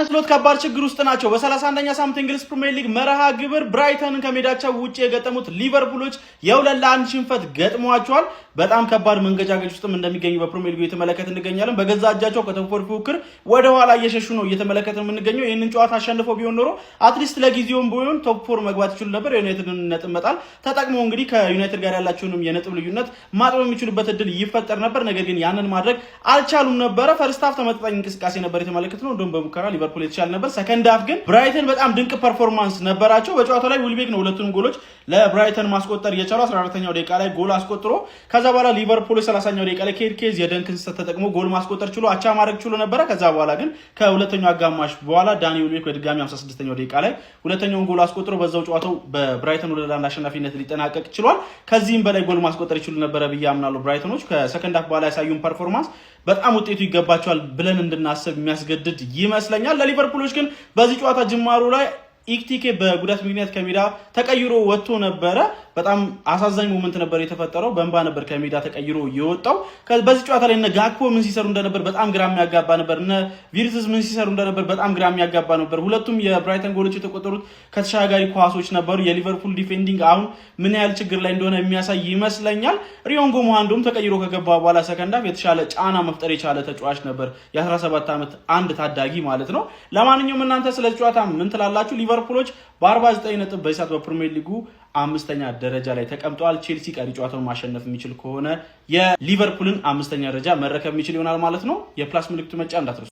አርነ ስሎት ከባድ ችግር ውስጥ ናቸው። በ31ኛ ሳምንት እንግሊዝ ፕሪሚየር ሊግ መርሃ ግብር ብራይተንን ከሜዳቸው ውጪ የገጠሙት ሊቨርፑሎች የ2-1 ሽንፈት ገጥሟቸዋል። በጣም ከባድ መንገጫገጭ ውስጥም እንደሚገኙ በፕሪሚየር ሊጉ እየተመለከትን እንገኛለን። በገዛ እጃቸው ከተፎር ፉክክር ወደ ኋላ እየሸሹ ነው እየተመለከትን የምንገኘው። ይህንን ጨዋታ አሸንፈው ቢሆን ኖሮ አትሊስት ለጊዜውም ቢሆን ቶፕ 4 መግባት ይችሉ ነበር። ዩናይትድን ነጥብ መጣል ተጠቅመው እንግዲህ ከዩናይትድ ጋር ያላቸውንም የነጥብ ልዩነት ማጥበብ የሚችሉበት እድል ይፈጠር ነበር። ነገር ግን ያንን ማድረግ አልቻሉም ነበረ። ፈርስት ሃፍ ተመጣጣኝ እንቅስቃሴ ነበር የተመለከትነው። እንደውም በሙከራ ሊቨርፑል የተሻለ ነበር። ሰከንድ ሃፍ ግን ብራይተን በጣም ድንቅ ፐርፎርማንስ ነበራቸው። በጨዋታው ላይ ዊልቤክ ነው ሁለቱንም ጎሎች ለብራይተን ማስቆጠር የቻለው። 14ኛው ደቂቃ ላይ ጎል አስቆጥሮ ከዛ በኋላ ሊቨርፑል 30ኛው ደቂቃ ላይ ኬዝ የደንክን ስህተት ተጠቅሞ ጎል ማስቆጠር ችሎ አቻ ማድረግ ችሎ ነበረ። ከዛ በኋላ ግን ከሁለተኛው አጋማሽ በኋላ ዳኒ ዊልቤክ በድጋሚ 56ኛው ደቂቃ ላይ ሁለተኛውን ጎል አስቆጥሮ በዛው ጨዋታው በብራይተን ወደ አንድ አሸናፊነት ሊጠናቀቅ ችሏል። ከዚህም በላይ ጎል ማስቆጠር ይችሉ ነበረ ብዬ አምናለሁ። ብራይተኖች ከሰከንድ ሃፍ በኋላ ያሳዩን ፐርፎርማንስ በጣም ውጤቱ ይገባቸዋል ብለን እንድናስብ የሚያስገድድ ይመስለኛል። ለሊቨርፑሎች ግን በዚህ ጨዋታ ጅማሩ ላይ ኢክቲኬ በጉዳት ምክንያት ከሜዳ ተቀይሮ ወጥቶ ነበረ። በጣም አሳዛኝ ሞመንት ነበር የተፈጠረው። በእንባ ነበር ከሜዳ ተቀይሮ የወጣው። በዚህ ጨዋታ ላይ እነ ጋክፖ ምን ሲሰሩ እንደነበር በጣም ግራ የሚያጋባ ነበር። እነ ቪርትዝ ምን ሲሰሩ እንደነበር በጣም ግራ የሚያጋባ ነበር። ሁለቱም የብራይተን ጎሎች የተቆጠሩት ከተሻጋሪ ኳሶች ነበሩ። የሊቨርፑል ዲፌንዲንግ አሁን ምን ያህል ችግር ላይ እንደሆነ የሚያሳይ ይመስለኛል። ሪዮንጎ ሞሃንዶም ተቀይሮ ከገባ በኋላ ሰከንድ ሃፍ የተሻለ ጫና መፍጠር የቻለ ተጫዋች ነበር። የ17 ዓመት አንድ ታዳጊ ማለት ነው። ለማንኛውም እናንተ ስለ ጨዋታ ምን ትላላችሁ? ሊቨርፑሎች በ49 ነጥብ በሰዓት በፕሪሚየር ሊጉ 5ኛ ደረጃ ላይ ተቀምጠዋል። ቼልሲ ቀሪ ጨዋታውን ማሸነፍ የሚችል ከሆነ የሊቨርፑልን 5ኛ ደረጃ መረከብ የሚችል ይሆናል ማለት ነው። የፕላስ ምልክቱ መጫ እንዳትረሱ።